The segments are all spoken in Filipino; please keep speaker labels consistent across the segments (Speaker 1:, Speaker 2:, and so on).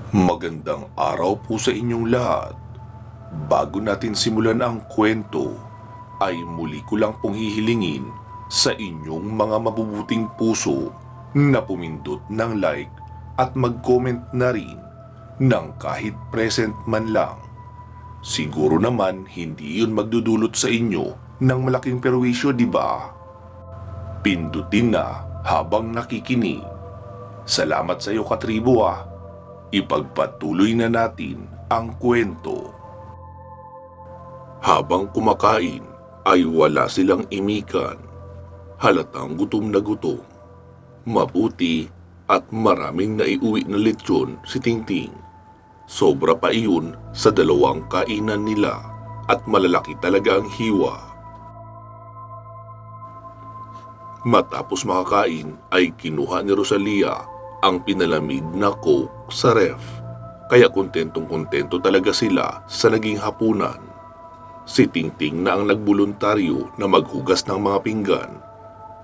Speaker 1: Magandang araw po sa inyong lahat. Bago natin simulan ang kwento, ay muli ko lang pong hihilingin sa inyong mga mabubuting puso na pumindot ng like at mag-comment na rin ng kahit present man lang. Siguro naman hindi yun magdudulot sa inyo ng malaking perwisyo, di ba? Pindutin na habang nakikinig. Salamat sa iyo, katribo ah. Ipagpatuloy na natin ang kwento. Habang kumakain ay wala silang imikan. Halatang gutom na gutom. Mabuti at maraming naiuwi na lechon si Tingting. Sobra pa iyon sa dalawang kainan nila at malalaki talaga ang hiwa. Matapos makakain ay kinuha ni Rosalia ang pinalamig na Coke sa ref, kaya kontentong-kontento talaga sila sa naging hapunan. Si Tingting na ang nagboluntaryo na maghugas ng mga pinggan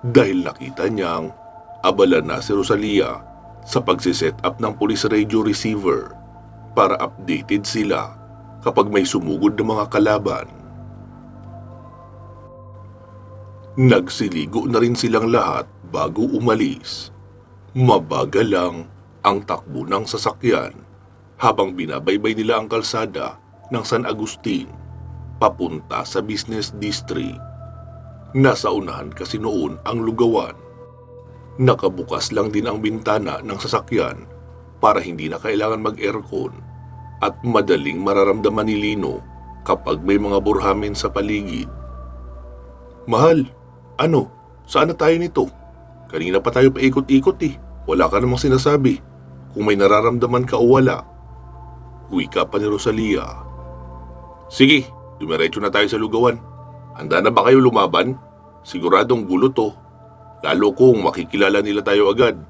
Speaker 1: dahil nakita niyang abala na si Rosalia sa pagsiset up ng police radio receiver para updated sila kapag may sumugod na mga kalaban. Nagsiligo na rin silang lahat bago umalis. Mabagal lang ang takbo ng sasakyan habang binabaybay nila ang kalsada ng San Agustin papunta sa business district. Nasa unahan kasi noon ang lugawan. Nakabukas lang din ang bintana ng sasakyan para hindi na kailangan mag-aircon at madaling mararamdaman ni Lino kapag may mga burhamin sa paligid. Mahal, ano? Saan na tayo nito? Kanina pa tayo paikot-ikot eh. Wala ka namang sinasabi kung may nararamdaman ka o wala. Wika pa ni Rosalia. Sige, dumiretso na tayo sa lugawan. Handa na ba kayo lumaban? Siguradong gulo to. Lalo kung makikilala nila tayo agad.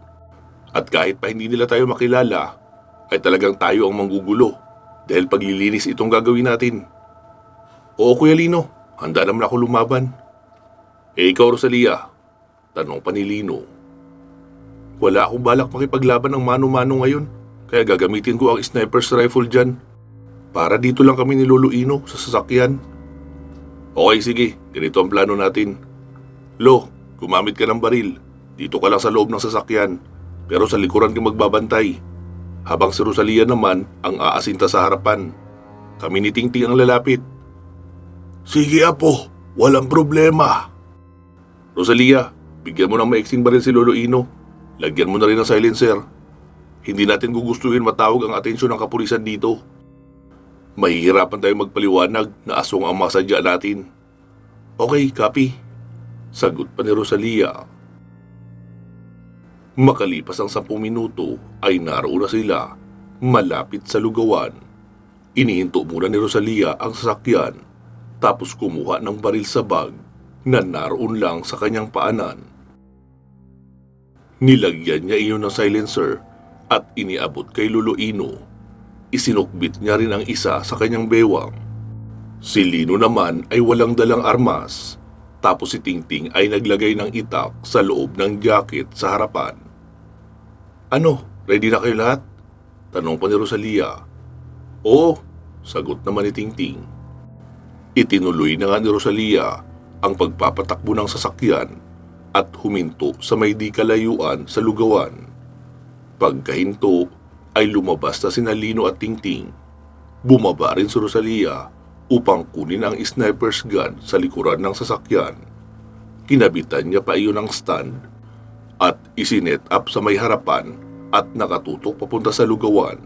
Speaker 1: At kahit pa hindi nila tayo makilala, ay talagang tayo ang manggugulo dahil paglilinis itong gagawin natin. Oo, Kuya Lino, handa naman ako lumaban. Ikaw, Rosalia, tanong pa ni Lino. Wala akong balak makipaglaban ng mano-mano ngayon, kaya gagamitin ko ang sniper's rifle dyan. Para dito lang kami ni Lolo Ino sa sasakyan. Okay, sige, ganito ang plano natin. Lo, gumamit ka ng baril. Dito ka lang sa loob ng sasakyan, pero sa likuran ka magbabantay. Habang si Rosalia naman ang aasinta sa harapan. Kami ni Tingting ang lalapit. Sige apo, walang problema. Rosalia, bigyan mo ng maiksing baril si Lolo Ino. Lagyan mo na rin ng silencer. Hindi natin gugustuhin matawag ang atensyon ng kapulisan dito. Mahihirapan tayo magpaliwanag na aswang ang masadya natin. Okay, copy. Sagot pa ni Rosalia. Makalipas ang 10 minuto ay naroon na sila, malapit sa lugawan. Inihinto muna ni Rosalia ang sasakyan, tapos kumuha ng baril sa bag na naroon lang sa kanyang paanan. Nilagyan niya iyon ng silencer at iniabot kay Lolo Ino. Isinukbit niya rin ang isa sa kanyang bewang. Si Lino naman ay walang dalang armas, tapos si Tingting ay naglagay ng itak sa loob ng jacket sa harapan. Ano, ready na kayo lahat? Tanong pa ni Rosalia. Oo, sagot naman ni Tingting. Itinuloy na nga ni Rosalia ang pagpapatakbo ng sasakyan at huminto sa may di kalayuan sa lugawan. Pagkahinto ay lumabas na sina Lino at Tingting. Bumaba rin si Rosalia upang kunin ang sniper's gun sa likuran ng sasakyan. Kinabitan niya pa iyon ng stand at isinet up sa may harapan at nakatutok papunta sa lugawan.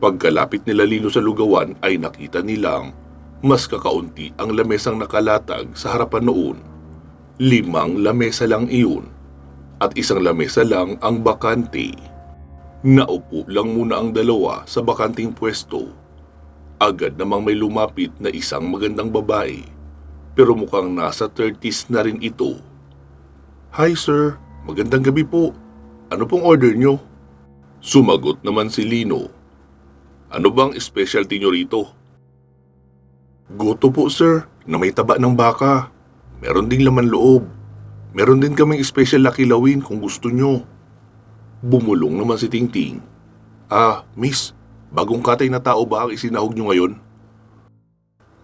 Speaker 1: Pagkalapit nila Lino sa lugawan ay nakita nilang mas kakaunti ang lamesang nakalatag sa harapan noon. 5 lamesa lang iyon at 1 lamesa lang ang bakante. Naupo lang muna ang dalawa sa bakanting pwesto. Agad namang may lumapit na isang magandang babae, pero mukhang nasa 30s na rin ito. Hi sir, magandang gabi po. Ano pong order nyo? Sumagot naman si Lino. Ano bang specialty nyo rito? Goto po sir, na may taba ng baka. Meron ding laman loob. Meron din kaming special na kilawin kung gusto nyo. Bumulong naman si Tingting. Miss, bagong katay na tao ba ang isinahog nyo ngayon?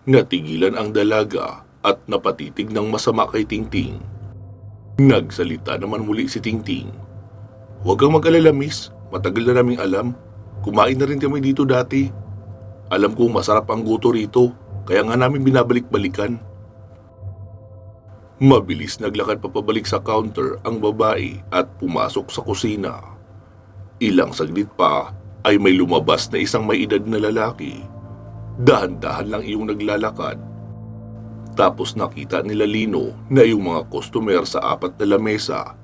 Speaker 1: Natigilan ang dalaga at napatitig ng masama kay Tingting. Nagsalita naman muli si Tingting. Huwag kang mag-alala, miss. Matagal na naming alam. Kumain na rin kami dito dati. Alam kong masarap ang goto rito, kaya nga namin binabalik-balikan. Mabilis naglakad papabalik sa counter ang babae at pumasok sa kusina. Ilang saglit pa ay may lumabas na isang may edad na lalaki. Dahan-dahan lang iyong naglalakad. Tapos nakita nila Lino na yung mga customer sa 4 na lamesa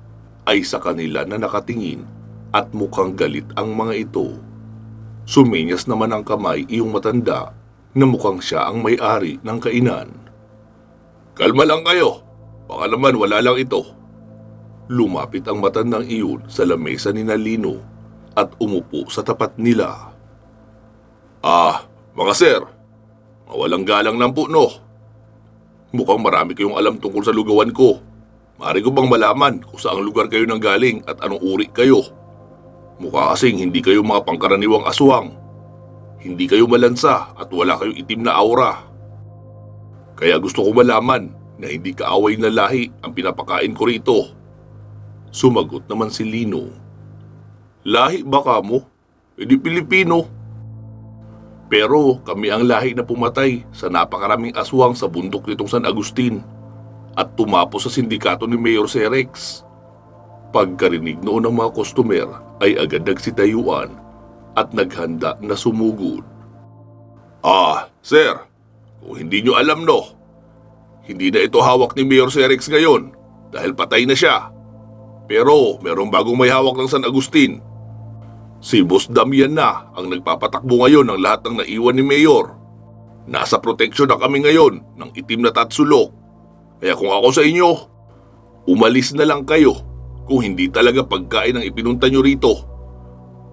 Speaker 1: ay sa kanila na nakatingin at mukhang galit ang mga ito. Sumenyas naman ang kamay iyong matanda na mukhang siya ang may-ari ng kainan. Kalma lang kayo, baka naman wala lang ito. Lumapit ang matandang iyon sa lamesa ni Lino at umupo sa tapat nila. Mga sir, mawalang galang lang po no. Mukhang marami kayong alam tungkol sa lugawan ko. Maaari ko bang malaman kung saang lugar kayo nanggaling at anong uri kayo? Mukha kasing hindi kayo mga pangkaraniwang aswang. Hindi kayo malansa at wala kayong itim na aura. Kaya gusto ko malaman na hindi kaaway na lahi ang pinapakain ko rito. Sumagot naman si Lino. Lahi ba kamo? Hindi Pilipino. Pero kami ang lahi na pumatay sa napakaraming aswang sa bundok nitong San Agustin at tumapos sa sindikato ni Mayor Serex. Pagkarinig noon ng mga customer ay agad nagsitayuan at naghanda na sumugod. Sir, kung hindi nyo alam no, hindi na ito hawak ni Mayor Serex ngayon dahil patay na siya. Pero merong bagong may hawak ng San Agustin. Si Boss Damian na ang nagpapatakbo ngayon ng lahat ng naiwan ni Mayor. Nasa proteksyon na kami ngayon ng itim na tatsulok. Kaya kung ako sa inyo, umalis na lang kayo kung hindi talaga pagkain ang ipinunta nyo rito.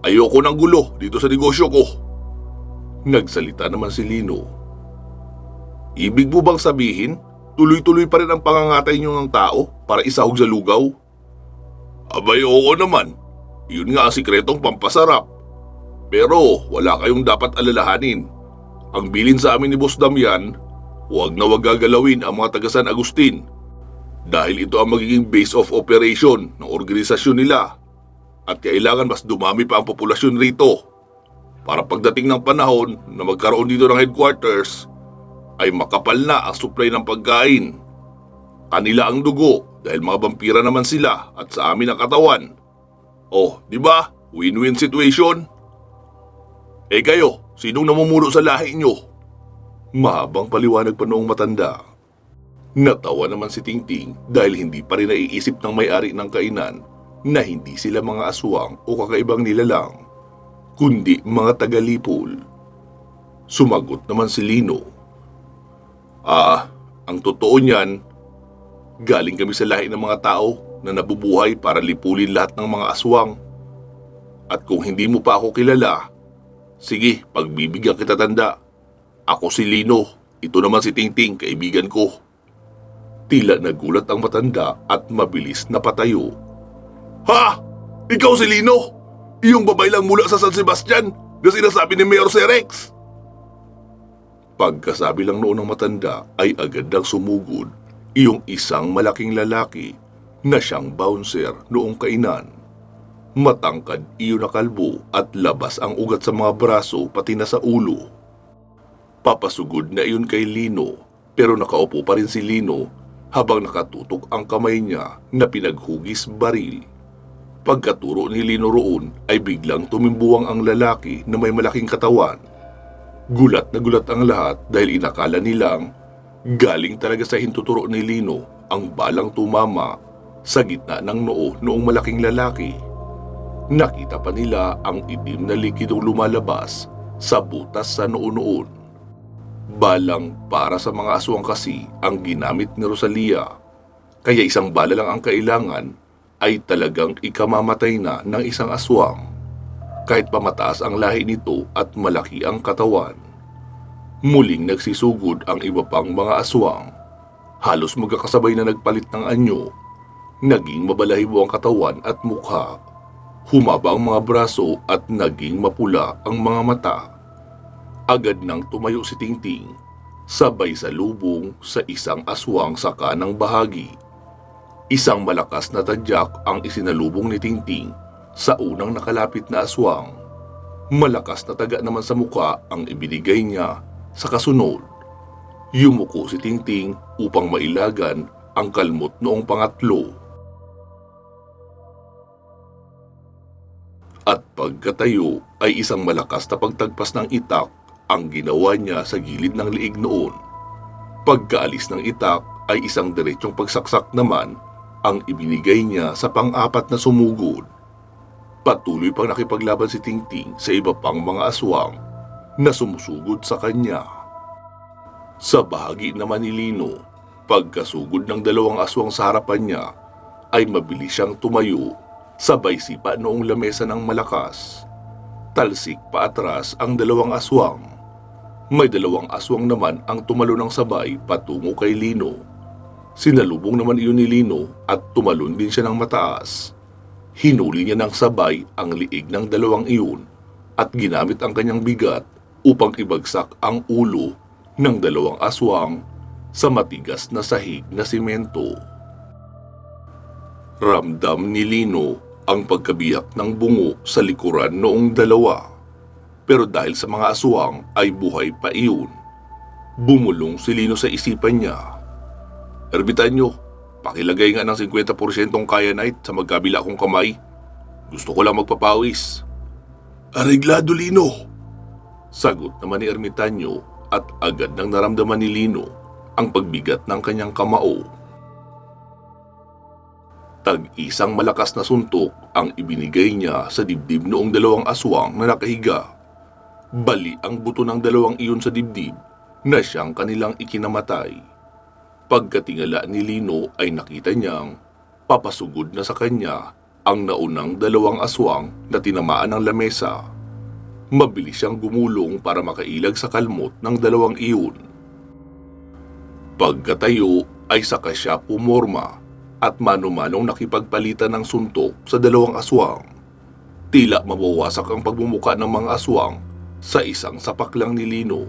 Speaker 1: Ayoko ng gulo dito sa negosyo ko. Nagsalita naman si Lino. Ibig mo bang sabihin, tuloy-tuloy pa rin ang pangangatay nyo ng tao para isahog sa lugaw? Abay oo naman. Yun nga ang sikretong pampasarap. Pero wala kayong dapat alalahanin. Ang bilin sa amin ni Boss Damian, huwag na huwag gagalawin ang mga taga San Agustin. Dahil ito ang magiging base of operation ng organisasyon nila. At kailangan mas dumami pa ang populasyon rito. Para pagdating ng panahon na magkaroon dito ng headquarters, ay makapal na ang supply ng pagkain. Kanila ang dugo dahil mga vampira naman sila at sa amin ang katawan. Di ba? Win-win situation. Kayo, sinong namumuno sa lahi nyo? Mahabang paliwanag pa noong matanda. Natawa naman si Tingting dahil hindi pa rin naiisip ng may-ari ng kainan na hindi sila mga aswang o kakaibang nilalang, kundi mga tagalipol. Sumagot naman si Lino. Ang totoo niyan, galing kami sa lahi ng mga tao na nabubuhay para lipulin lahat ng mga aswang. At kung hindi mo pa ako kilala, sige, pagbibigyan kita tanda. Ako si Lino, ito naman si Tingting, kaibigan ko. Tila nagulat ang matanda at mabilis na patayo. Ha? Ikaw si Lino? Iyong babay lang mula sa San Sebastian na sinasabi ni Mayor Serex? Pagkasabi lang noon ng matanda ay agad nang sumugod iyong isang malaking lalaki na siyang bouncer noong kainan. Matangkad iyon na kalbo at labas ang ugat sa mga braso pati na sa ulo. Papasugod na iyon kay Lino pero nakaupo pa rin si Lino habang nakatutok ang kamay niya na pinaghugis baril. Pagkaturo ni Lino roon ay biglang tumimbuwang ang lalaki na may malaking katawan. Gulat na gulat ang lahat dahil inakala nilang galing talaga sa hintuturo ni Lino ang balang tumama sa gitna ng noo noong malaking lalaki. Nakita pa nila ang itim na likidong lumalabas sa butas sa noo noon. Balang para sa mga aswang kasi ang ginamit ni Rosalia, kaya isang bala lang ang kailangan ay talagang ikamamatay na ng isang aswang. Kahit pa mataas ang lahi nito at malaki ang katawan. Muling nagsisugod ang iba pang mga aswang. Halos magkakasabay na nagpalit ng anyo. Naging mabalahibo ang katawan at mukha. Humaba ang mga braso at naging mapula ang mga mata. Agad nang tumayo si Tingting, sabay sa lubong sa isang aswang sa kanang bahagi. Isang malakas na tadyak ang isinalubong ni Tingting sa unang nakalapit na aswang. Malakas na taga naman sa muka ang ibinigay niya sa kasunod. Yumuko si Tingting upang mailagan ang kalmot noong pangatlo. At pagkatayo ay isang malakas na pagtagpas ng itak ang ginawa niya sa gilid ng liig noon. Pagkaalis ng itak ay isang diretsong pagsaksak naman ang ibinigay niya sa pang-apat na sumugod. Patuloy pang nakipaglaban si Tingting sa iba pang mga aswang na sumusugod sa kanya. Sa bahagi naman ni Lino, pagkasugod ng dalawang aswang sa harapan niya ay mabilis siyang tumayo. Sabay sipa noong lamesa ng malakas. Talsik pa atras ang dalawang aswang. May dalawang aswang naman ang tumalo ng sabay patungo kay Lino. Sinalubong naman iyon ni Lino at tumalon din siya ng mataas. Hinuli niya ng sabay ang liig ng dalawang iyon at ginamit ang kanyang bigat upang ibagsak ang ulo ng dalawang aswang sa matigas na sahig na simento. Ramdam ni Lino ang pagkabiyak ng bungo sa likuran noong dalawa. Pero dahil sa mga aswang ay buhay pa iyon. Bumulong si Lino sa isipan niya. Ermitanyo, pakilagay nga ng 50% kyanite sa magkabila kong kamay. Gusto ko lang magpapawis. Areglado, Lino. Sagot naman ni Ermitanyo at agad nang naramdaman ni Lino ang pagbigat ng kanyang kamao. Tag-isang malakas na suntok ang ibinigay niya sa dibdib noong dalawang aswang na nakahiga. Bali ang buto ng dalawang iyon sa dibdib na siyang kanilang ikinamatay. Pagkatingala ni Lino ay nakita niyang papasugod na sa kanya ang naunang dalawang aswang na tinamaan ng lamesa. Mabilis siyang gumulong para makailag sa kalmot ng dalawang iyon. Pagkatayo ay saka siya pumorma at mano-manong nakipagpalitan ng suntok sa dalawang aswang. Tila mabawasak ang pagbumuka ng mga aswang sa isang sapak lang ni Lino.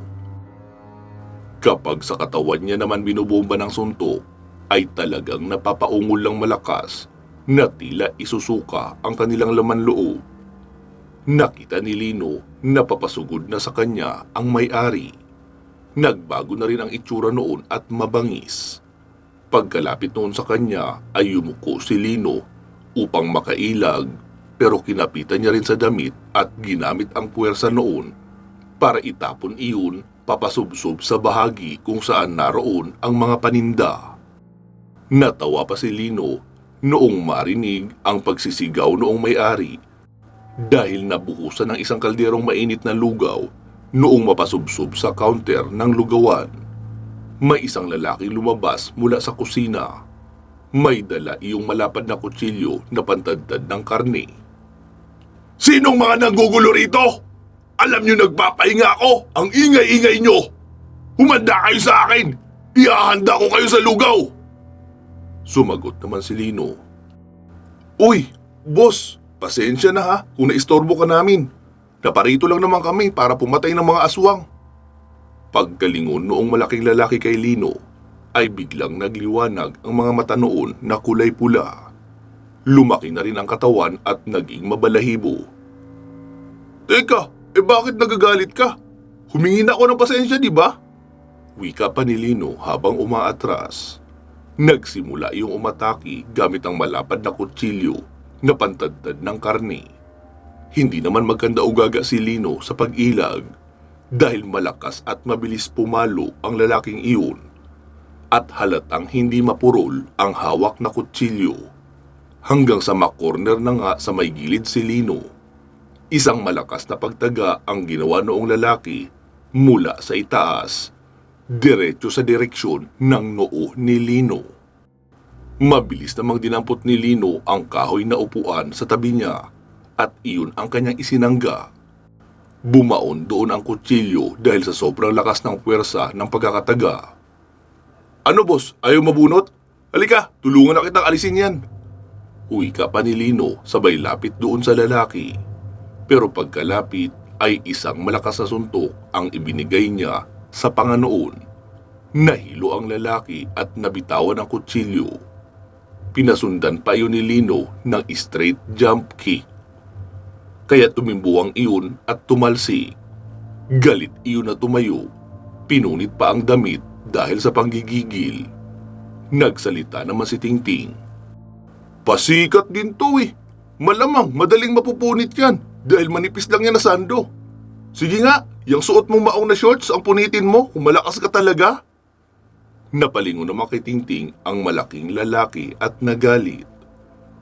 Speaker 1: Kapag sa katawan niya naman binubomba ng suntok, ay talagang napapaungol lang malakas na tila isusuka ang kanilang laman loob. Nakita ni Lino na papasugod na sa kanya ang may-ari. Nagbago na rin ang itsura noon at mabangis. Pagkalapit noon sa kanya ay yumuko si Lino upang makailag pero kinapitan niya rin sa damit at ginamit ang puwersa noon para itapon iyon papasubsob sa bahagi kung saan naroon ang mga paninda. Natawa pa si Lino noong marinig ang pagsisigaw noong may-ari dahil nabuhusan ng isang kalderong mainit na lugaw noong mapasubsob sa counter ng lugawan. May isang lalaki lumabas mula sa kusina. May dala iyong malapad na kutsilyo na pantadtad ng karne. Sinong mga nanggugulo rito? Alam niyo nagpapahinga ako, ang ingay-ingay niyo. Humanda kayo sa akin, ihahanda ko kayo sa lugaw. Sumagot naman si Lino. Uy, boss, pasensya na ha kung naistorbo ka namin. Naparito lang naman kami para pumatay ng mga aswang. Pagkalingon noong malaking lalaki kay Lino, ay biglang nagliwanag ang mga mata noon na kulay pula. Lumaki na rin ang katawan at naging mabalahibo. Teka, bakit nagagalit ka? Humingi na ako ng pasensya, di ba? Wika pa ni Lino habang umaatras. Nagsimula iyong umataki gamit ang malapad na kutsilyo na pantadtad ng karne. Hindi naman magkanda ugaga si Lino sa pag-ilag dahil malakas at mabilis pumalo ang lalaking iyon at halatang hindi mapurol ang hawak na kutsilyo. Hanggang sa makorner na nga sa may gilid si Lino. Isang malakas na pagtaga ang ginawa noong lalaki mula sa itaas, diretso sa direksyon ng noo ni Lino. Mabilis namang dinampot ni Lino ang kahoy na upuan sa tabi niya at iyon ang kanyang isinangga. Bumaon doon ang kutsilyo dahil sa sobrang lakas ng puwersa ng pagkakataga. Ano boss, ayaw mabunot? Halika, tulungan na kitang alisin yan. Wika pa ni Lino sabay lapit doon sa lalaki. Pero pagkalapit ay isang malakas na suntok ang ibinigay niya sa panganoon. Nahilo ang lalaki at nabitawan ang kutsilyo. Pinasundan pa iyon ni Lino ng straight jump kick. Kaya tumimbuang iyon at tumalsi. Galit iyon na tumayo. Pinunit pa ang damit dahil sa panggigigil. Nagsalita naman si Tingting. Pasikat din to eh. Malamang madaling mapupunit yan dahil manipis lang yan na sando. Sige nga, yung suot mong maong na shorts ang punitin mo kung malakas ka talaga. Napalingon naman kay Tingting ang malaking lalaki at nagalit.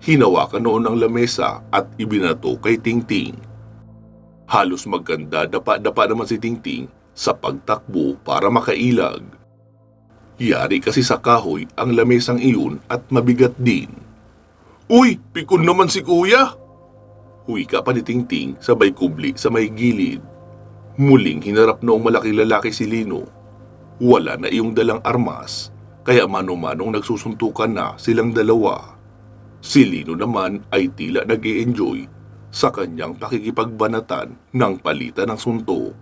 Speaker 1: Hinawakan noon ang lamesa at ibinato kay Tingting. Halos magkanda dapa-dapa naman si Tingting sa pagtakbo para makailag. Yari kasi sa kahoy ang lamesang iyon at mabigat din. Uy, pikon naman si kuya! Wika pa ni Tingting sabay kubli sa may gilid. Muling hinarap noong malaking lalaki si Lino. Wala na iyong dalang armas, kaya mano-manong nagsusuntukan na silang dalawa. Si Lino naman ay tila nag-e-enjoy sa kanyang pakikipagbanatan ng palitan ng suntok.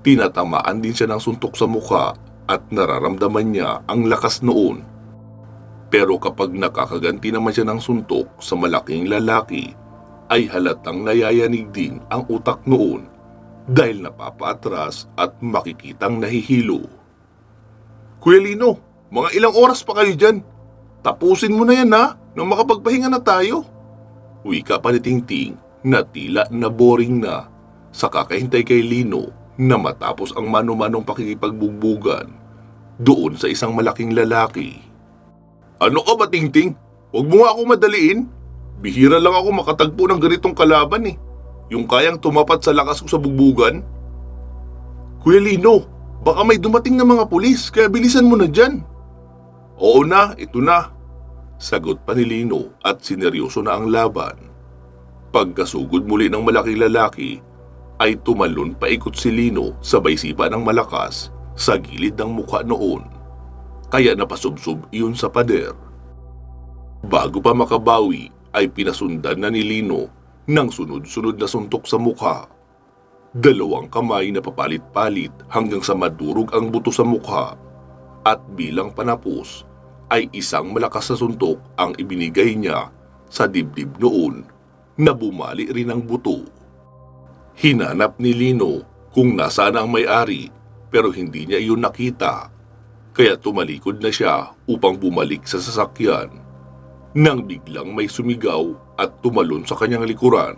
Speaker 1: Tinatamaan din siya ng suntok sa mukha at nararamdaman niya ang lakas noon. Pero kapag nakakaganti naman siya ng suntok sa malaking lalaki, ay halatang nayayanig din ang utak noon dahil napapaatras at makikitang nahihilo. Kuya Lino, mga ilang oras pa kayo dyan? Tapusin mo na yan ha, nang makapagpahinga na tayo. Wika pa ni Tingting na tila na boring na sa kakahintay kay Lino na matapos ang mano-manong pakikipagbugbugan doon sa isang malaking lalaki. Ano ka ba, Tingting? Huwag mo nga ako madaliin. Bihira lang ako makatagpo ng ganitong kalaban eh. Yung kayang tumapat sa lakas ko sa bugbugan. Kuya Lino, baka may dumating na mga pulis kaya bilisan mo na dyan. Oo na, ito na. Sagot pa ni Lino at sineryoso na ang laban. Pagkasugod muli ng malaking lalaki, ay tumalon paikot si Lino sabay sipa ng malakas sa gilid ng mukha noon. Kaya napasubsob iyon sa pader. Bago pa makabawi ay pinasundan na ni Lino ng sunod-sunod na suntok sa mukha. Dalawang kamay na papalit-palit hanggang sa madurog ang buto sa mukha. At bilang panapos ay isang malakas na suntok ang ibinigay niya sa dibdib noon na bumali rin ang buto. Hinanap ni Lino kung nasaan ang may-ari pero hindi niya iyon nakita. Kaya tumalikod na siya upang bumalik sa sasakyan. Nang biglang may sumigaw at tumalon sa kanyang likuran.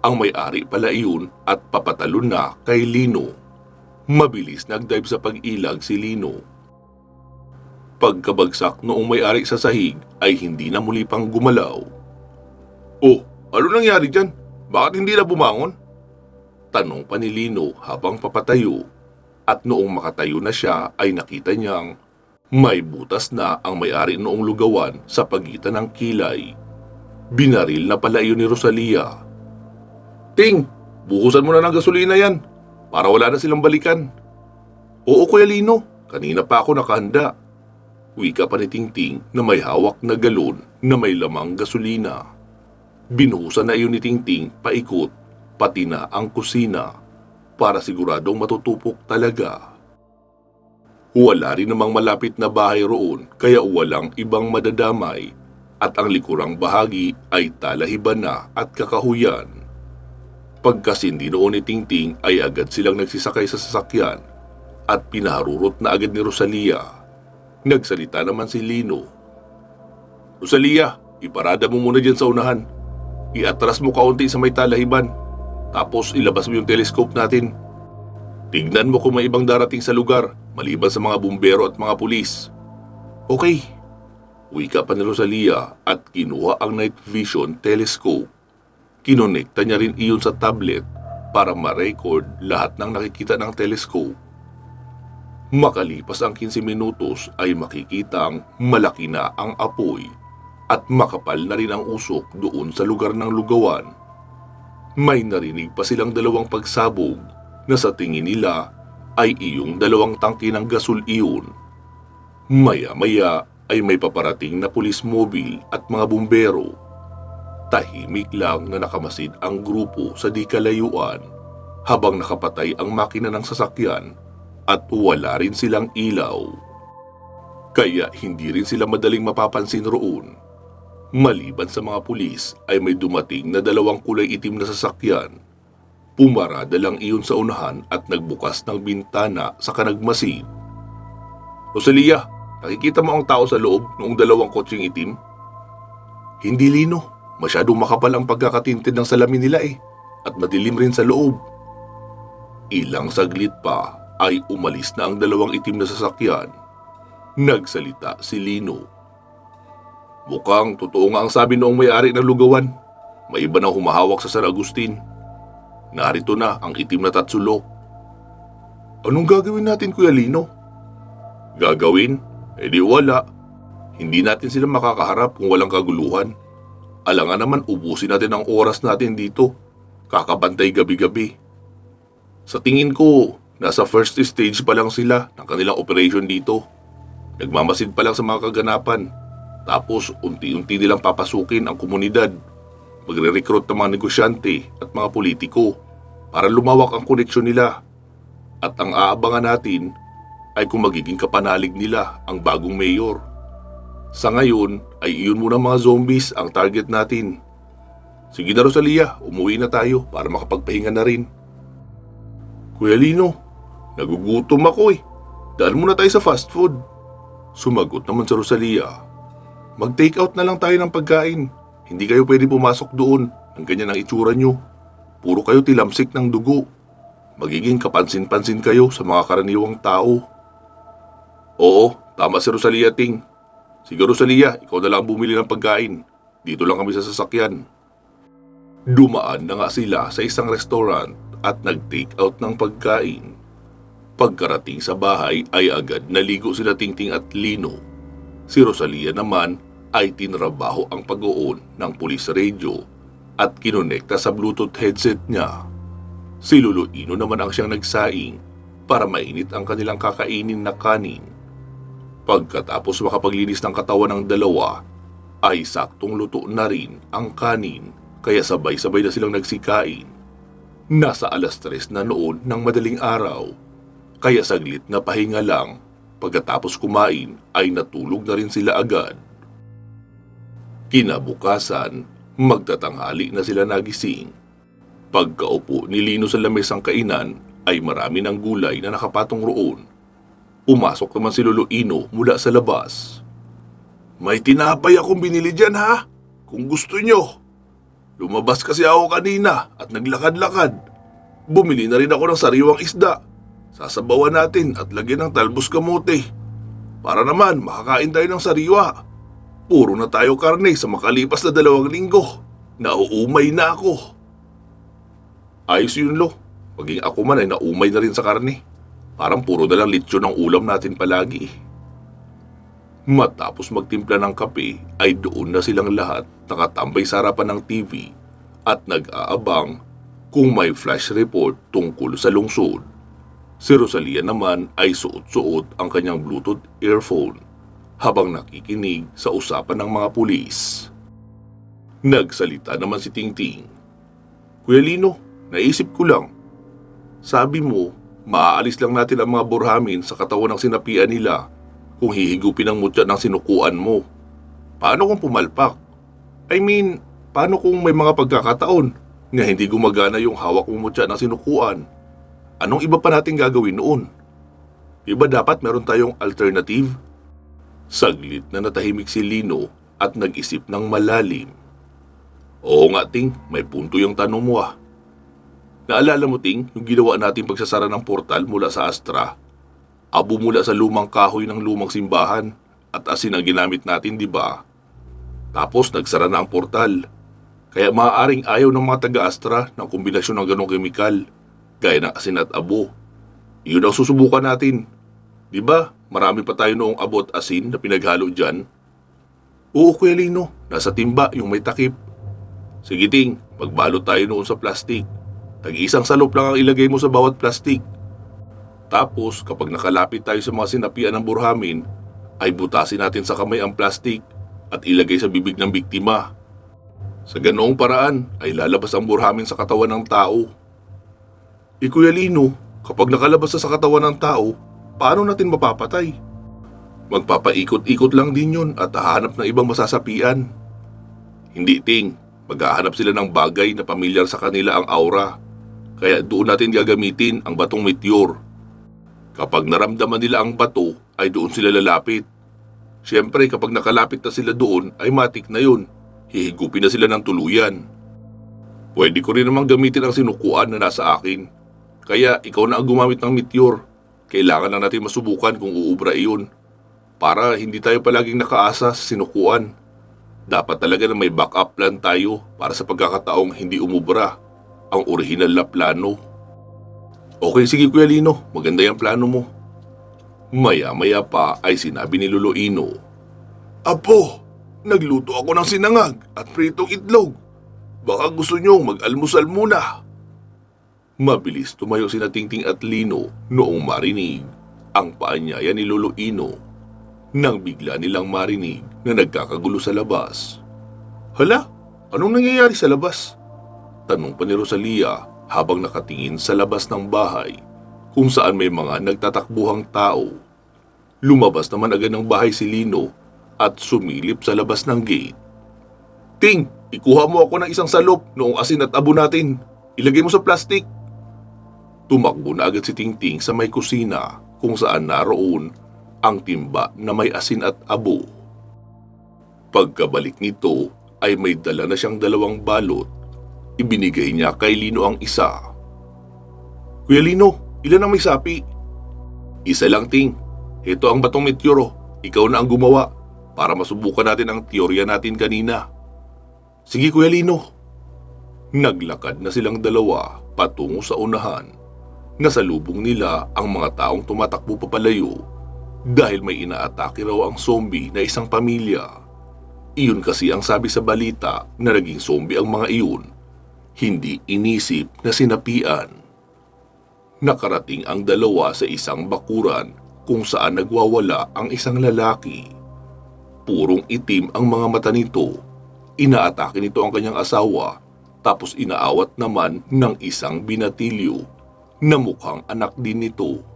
Speaker 1: Ang may-ari pala iyon at papatalon na kay Lino. Mabilis nagdive sa pag-ilag si Lino. Pagkabagsak noong may-ari sa sahig ay hindi na muli pang gumalaw. Oh, ano nangyari dyan? Bakit hindi na bumangon? Tanong pa ni Lino habang papatayo. At noong makatayo na siya ay nakita niyang may butas na ang may-ari noong lugawan sa pagitan ng kilay. Binaril na pala iyon ni Rosalia. Ting, buhusan mo na ng gasolina yan para wala na silang balikan. Oo Kuya Lino, kanina pa ako nakahanda. Wika pa ni Tingting na may hawak na galon na may lamang gasolina. Binuhusan na iyon ni Tingting paikot pati na ang kusina. Para siguradong matutupok talaga. Wala rin namang malapit na bahay roon kaya walang ibang madadamay at ang likurang bahagi ay talahiban na at kakahuyan. Pagkasindi noon ni Tingting ay agad silang nagsisakay sa sasakyan at pinaharurot na agad ni Rosalia. Nagsalita naman si Lino. Rosalia, iparada mo muna dyan sa unahan. Iatras mo kaunti sa may talahiban. Tapos ilabas mo yung telescope natin. Tignan mo kung may ibang darating sa lugar, maliban sa mga bumbero at mga pulis. Okay. Wika pa ni Rosalia at kinuha ang night vision telescope. Kinonekta niya rin iyon sa tablet para ma-record lahat ng nakikita ng telescope. Makalipas ang 15 minutos ay makikitang malaki na ang apoy at makapal na rin ang usok doon sa lugar ng lugawan. May narinig pa silang dalawang pagsabog na sa tingin nila ay iyong dalawang tangke ng gasol iyon. Maya-maya ay may paparating na pulis mobile at mga bumbero. Tahimik lang na nakamasid ang grupo sa di kalayuan habang nakapatay ang makina ng sasakyan at wala rin silang ilaw. Kaya hindi rin sila madaling mapapansin roon. Maliban sa mga pulis ay may dumating na 2 kulay itim na sasakyan. Pumarada lang iyon sa unahan at nagbukas ng bintana sa kanagmasid. Rosalia, nakikita mo ang tao sa loob noong 2 kotseng itim? Hindi, Lino. Masyadong makapal ang pagkakatinted ng salamin nila at madilim rin sa loob. Ilang saglit pa ay umalis na ang 2 itim na sasakyan. Nagsalita si Lino. Mukhang totoo nga ang sabi noong may-ari ng lugawan. May iba na humahawak sa San Agustin. Narito na ang itim na tatsulok. Anong gagawin natin, Kuya Lino? Gagawin? Di wala. Hindi natin sila makakaharap kung walang kaguluhan. Alangan naman ubusin natin ang oras natin dito. Kakabantay gabi-gabi. Sa tingin ko, nasa first stage pa lang sila ng kanilang operation dito. Nagmamasid pa lang sa mga kaganapan. Tapos unti-unti nilang papasukin ang komunidad. Magre-recruit ng mga negosyante at mga politiko para lumawak ang koneksyon nila. At ang aabangan natin ay kung magiging kapanalig nila ang bagong mayor. Sa ngayon ay iyon muna mga zombies ang target natin. Sige na Rosalia, umuwi na tayo para makapagpahinga na rin. Kuya Lino, nagugutom ako Daan muna tayo sa fast food. Sumagot naman si Rosalia. Mag-take out na lang tayo ng pagkain. Hindi kayo pwede pumasok doon. Ang ganyan ang itsura nyo. Puro kayo tilamsik ng dugo. Magiging kapansin-pansin kayo sa mga karaniwang tao. Oo, tama si Rosalia, Ting. Sige Rosalia, ikaw na lang bumili ng pagkain. Dito lang kami sa sasakyan. Dumaan na nga sila sa isang restaurant at nag-take out ng pagkain. Pagkarating sa bahay ay agad naligo sila Tingting at Lino. Si Rosalia naman ay tinrabaho ang pag-uon ng police radio at kinonekta sa Bluetooth headset niya. Si Lolo Ino naman ang siyang nagsaing para mainit ang kanilang kakainin na kanin. Pagkatapos makapaglinis ng katawan ng dalawa, ay saktong luto na rin ang kanin kaya sabay-sabay na silang nagsikain. Nasa 3:00 na noon ng madaling araw, kaya saglit na pahinga lang. Pagkatapos kumain ay natulog na rin sila agad. Kinabukasan, magtatanghali na sila nagising. Pagkaupo ni Lino sa lamesang kainan ay marami ng gulay na nakapatong roon. Pumasok naman si Lolo Ino mula sa labas. May tinapay akong binili dyan ha, kung gusto nyo. Lumabas kasi ako kanina at naglakad-lakad. Bumili na rin ako ng sariwang isda. Sasabawan natin at lagyan ng talbos kamote. Para naman makakain tayo ng sariwa. Puro na tayo karne sa makalipas na 2 linggo. Nauumay na ako. Ayos yun Lo, maging ako man ay naumay na rin sa karne. Parang puro na lang litsyon ang ulam natin palagi. Matapos magtimpla ng kape ay doon na silang lahat nakatambay sa harapan ng TV at nag-aabang kung may flash report tungkol sa lungsod. Si Rosalia naman ay suot-suot ang kanyang Bluetooth earphone habang nakikinig sa usapan ng mga pulis. Nagsalita naman si Tingting. Kuya Lino, naisip ko lang. Sabi mo, maaalis lang natin ang mga burhamin sa katawan ng sinapian nila kung hihigupin ang mutya ng sinukuan mo. Paano kung pumalpak? I mean, paano kung may mga pagkakataon na hindi gumagana yung hawak mong mutya ng sinukuan? Anong iba pa natin gagawin noon? Di ba dapat meron tayong alternative? Saglit na natahimik si Lino at nag-isip ng malalim. Oo nga Ting, may punto yung tanong mo Naalala mo Ting, yung ginawa natin pagsasara ng portal mula sa Astra? Abo mula sa lumang kahoy ng lumang simbahan at asin ang ginamit natin, di ba? Tapos nagsara na ang portal. Kaya maaaring ayaw ng mga taga-Astra ng kombinasyon ng ganong kemikal, gaya ng asin at abo. Iyon ang susubukan natin. Di ba, marami pa tayo noong abo at asin na pinaghalo dyan? Oo Kuya Lino, nasa timba yung may takip. Sige Ting, magbalot tayo noon sa plastik. Tag-isang salop lang ang ilagay mo sa bawat plastik. Tapos kapag nakalapit tayo sa mga sinapian ng burhamin, ay butasin natin sa kamay ang plastik at ilagay sa bibig ng biktima. Sa ganoong paraan ay lalabas ang burhamin sa katawan ng tao. Kuya Lino, kapag nakalabas na sa katawan ng tao, paano natin mapapatay? Magpapaikot-ikot lang din yun at hahanap ng ibang masasapian. Hindi, Ting. Maghahanap sila ng bagay na pamilyar sa kanila ang aura. Kaya doon natin gagamitin ang batong meteor. Kapag naramdaman nila ang bato, ay doon sila lalapit. Siyempre, kapag nakalapit na sila doon, ay matik na yun. Hihigupin na sila ng tuluyan. Pwede ko rin namang gamitin ang sinukuan na nasa akin. Kaya ikaw na ang gumamit ng meteor. Kailangan lang natin masubukan kung uubra iyon. Para hindi tayo palaging nakaasa sa sinukuan. Dapat talaga na may backup plan tayo para sa pagkakataong hindi umubra ang orihinal na plano. Okay, sige Kuya Lino, maganda yung plano mo. Maya-maya pa ay sinabi ni Lolo Ino, Apo, nagluto ako ng sinangag at pritong itlog. Baka gusto niyong mag-almusal muna. Mabilis tumayo sina Tingting at Lino noong marinig ang paanyaya ni Lolo Ino. Nang bigla nilang marinig na nagkakagulo sa labas. Hala, anong nangyayari sa labas? Tanong pa ni Rosalia habang nakatingin sa labas ng bahay kung saan may mga nagtatakbuhang tao. Lumabas naman agad ng bahay si Lino at sumilip sa labas ng gate. Ting, ikuha mo ako ng isang salop noong asin at abo natin. Ilagay mo sa plastik. Tumakbo na agad si Tingting sa may kusina kung saan naroon ang timba na may asin at abo. Pagkabalik nito ay may dala na siyang 2 balot. Ibinigay niya kay Lino ang isa. Kuya Lino, ilan ang may sapi? Isa lang, Ting. Ito ang batong meteoro. Ikaw na ang gumawa para masubukan natin ang teorya natin kanina. Sige Kuya Lino. Naglakad na silang 2 patungo sa unahan. Nasalubong nila ang mga taong tumatakbo papalayo dahil may inaatake raw ang zombie na isang pamilya. Iyon kasi ang sabi sa balita na naging zombie ang mga iyon. Hindi inisip na sinapian. Nakarating ang 2 sa isang bakuran kung saan nagwawala ang isang lalaki. Purong itim ang mga mata nito. Inaatake nito ang kanyang asawa tapos inaawat naman ng isang binatilyo na mukhang anak din nito.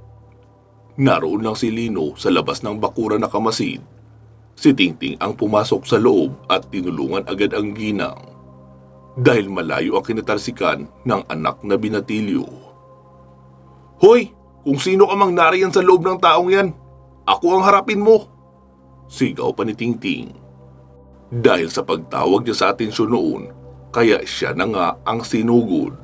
Speaker 1: Naroon lang si Lino sa labas ng bakuran na kamasid. Si Tingting ang pumasok sa loob at tinulungan agad ang ginang dahil malayo ang kinatalsikan ng anak na binatilyo. Hoy! Kung sino ka mang nariyan sa loob ng taong yan, ako ang harapin mo! Sigaw pa ni Tingting. Dahil sa pagtawag niya sa atensyon noon, kaya siya na nga ang sinugod.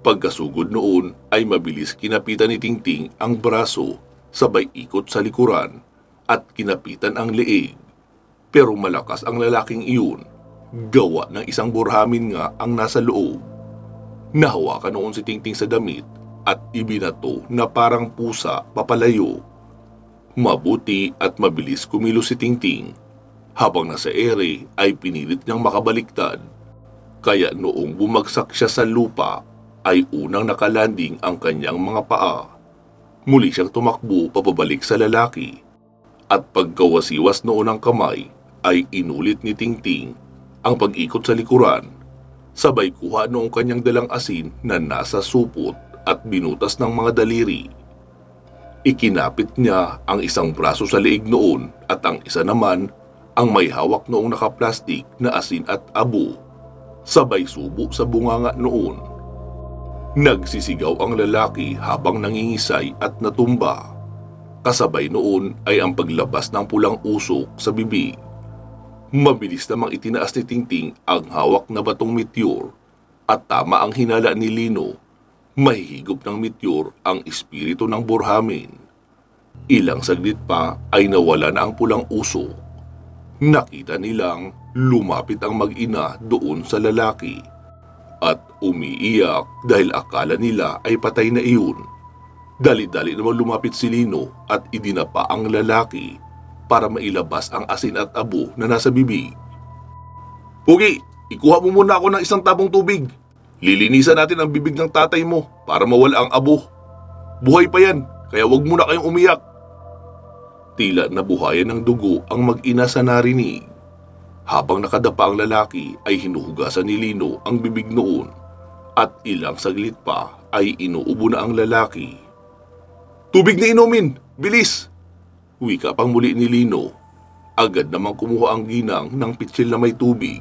Speaker 1: Pagkasugod noon ay mabilis kinapitan ni Tingting ang braso, sabay ikot sa likuran at kinapitan ang leeg. Pero malakas ang lalaking iyon. Gawa ng isang burhamin nga ang nasa loob. Nahawakan noon si Tingting sa damit at ibinato na parang pusa papalayo. Mabuti at mabilis kumilos si Tingting. Habang nasa ere ay pinilit niyang makabaliktad. Kaya noong bumagsak siya sa lupa ay unang nakalanding ang kanyang mga paa. Muli siyang tumakbo papabalik sa lalaki. At pagkawasiwas noon ng kamay ay inulit ni Tingting ang pag-ikot sa likuran. Sabay kuha noong kanyang dalang asin na nasa supot at binutas ng mga daliri. Ikinapit niya ang isang braso sa leeg noon at ang isa naman ang may hawak noong nakaplastik na asin at abo. Sabay subo sa bunganga noon. Nagsisigaw ang lalaki habang nangingisay at natumba. Kasabay noon ay ang paglabas ng pulang usok sa bibig. Mabilis namang itinaas ni Tingting ang hawak na batong meteor at tama ang hinala ni Lino. Mahihigop ng meteor ang espiritu ng burhamin. Ilang saglit pa ay nawala na ang pulang usok. Nakita nilang lumapit ang mag-ina doon sa lalaki at umiiyak dahil akala nila ay patay na iyon. Dali-dali naman lumapit si Lino at idinapa ang lalaki para mailabas ang asin at abo na nasa bibig. Pugi, ikuha mo muna ako ng isang tabong tubig. Lilinisan natin ang bibig ng tatay mo para mawala ang abo. Buhay pa yan, kaya wag muna kayong umiyak. Tila nabuhayan ng dugo ang mag-ina sa narinig. Habang nakadapa ang lalaki ay hinuhugasan ni Lino ang bibig noon at ilang saglit pa ay inuubo na ang lalaki. "Tubig na inumin! Bilis!" Wika pang muli ni Lino. Agad namang kumuha ang ginang ng pitsil na may tubig.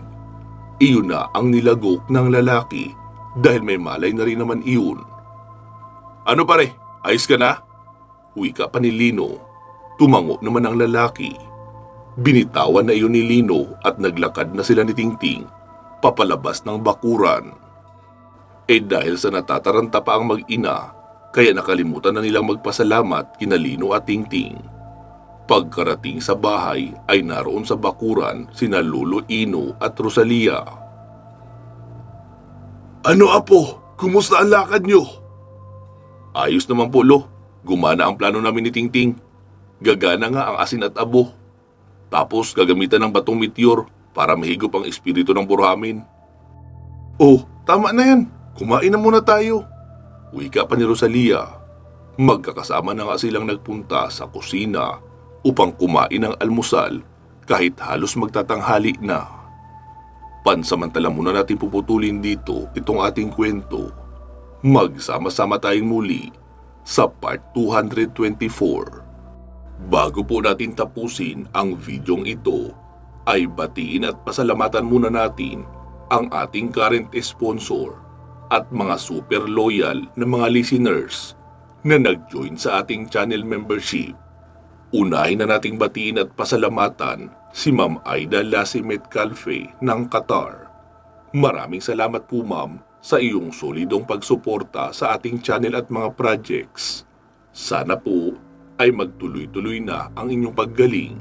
Speaker 1: Iyon na ang nilagok ng lalaki dahil may malay na rin naman iyon. "Ano pare? Ayos ka na?" Wika pa ni Lino. Tumango naman ang lalaki. Binitawan na iyon ni Lino at naglakad na sila ni Tingting papalabas ng bakuran. Dahil sa natataranta pa ang mag-ina, kaya nakalimutan na nilang magpasalamat kina Lino at Tingting. Pagkarating sa bahay ay naroon sa bakuran sina Lolo Ino at Rosalia. "Ano apo? Kumusta ang lakad nyo?" "Ayos naman po, Lo. Gumana ang plano namin ni Tingting. Gagana nga ang asin at abo. Tapos gagamitan ng batong meteor para mahigop ang espiritu ng buramin." "Oh, tama na yan. Kumain na muna tayo." Wika pa ni Rosalia. Magkakasama na nga silang nagpunta sa kusina upang kumain ng almusal kahit halos magtatanghali na. Pansamantala muna natin puputulin dito itong ating kwento. Magsama-sama tayong muli sa part 224. Bago po natin tapusin ang videong ito, ay batiin at pasalamatan muna natin ang ating current sponsor at mga super loyal na mga listeners na nag-join sa ating channel membership. Unahin na nating batiin at pasalamatan si Ma'am Aida Lasimet Calfe ng Qatar. Maraming salamat po ma'am sa iyong solidong pagsuporta sa ating channel at mga projects. Sana po ay magtuloy-tuloy na ang inyong paggaling.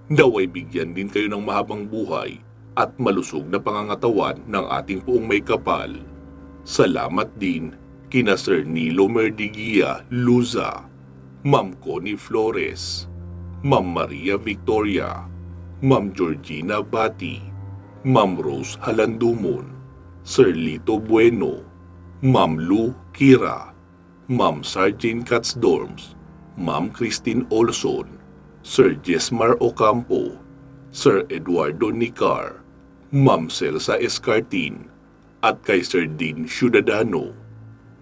Speaker 1: Naway bigyan din kayo ng mahabang buhay at malusog na pangangatawan ng ating puong may kapal. Salamat din kina Sir Nilo Merdigia Luza, Ma'am Connie Flores, Ma'am Maria Victoria, Ma'am Georgina Bati, Ma'am Rose Halandumon, Sir Lito Bueno, Ma'am Lu Kira, Ma'am Sargent Katsdorms, Ma'am Christine Olson, Sir Jesmar Ocampo, Sir Eduardo Nicar, Ma'am Celsa Escartin, at kay Sir Dean Ciudadano.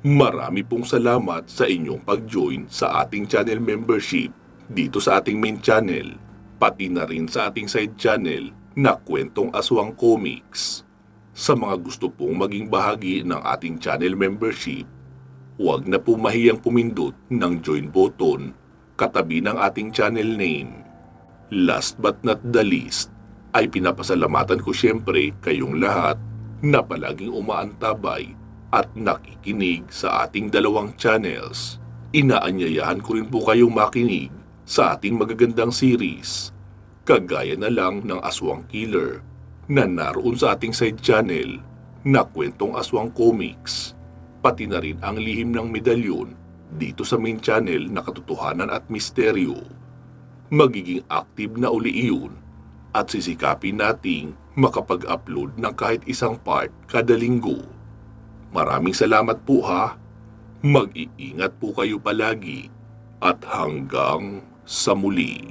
Speaker 1: Marami pong salamat sa inyong pag-join sa ating channel membership dito sa ating main channel, pati na rin sa ating side channel na Kwentong Aswang Comics. Sa mga gusto pong maging bahagi ng ating channel membership, huwag na po mahiyang pumindot ng join button katabi ng ating channel name. Last but not the least, ay pinapasalamatan ko siyempre kayong lahat na palaging umaantabay at nakikinig sa ating dalawang channels. Inaanyayahan ko rin po kayong makinig sa ating magagandang series, kagaya na lang ng Aswang Killer na naroon sa ating side channel na Kwentong Aswang Comics, pati na rin ang Lihim ng Medalyon dito sa main channel na Katotohanan at Misteryo. Magiging active na uli iyon at sisikapin nating makapag-upload ng kahit isang part kada linggo. Maraming salamat po ha. Mag-iingat po kayo palagi at hanggang sa muli.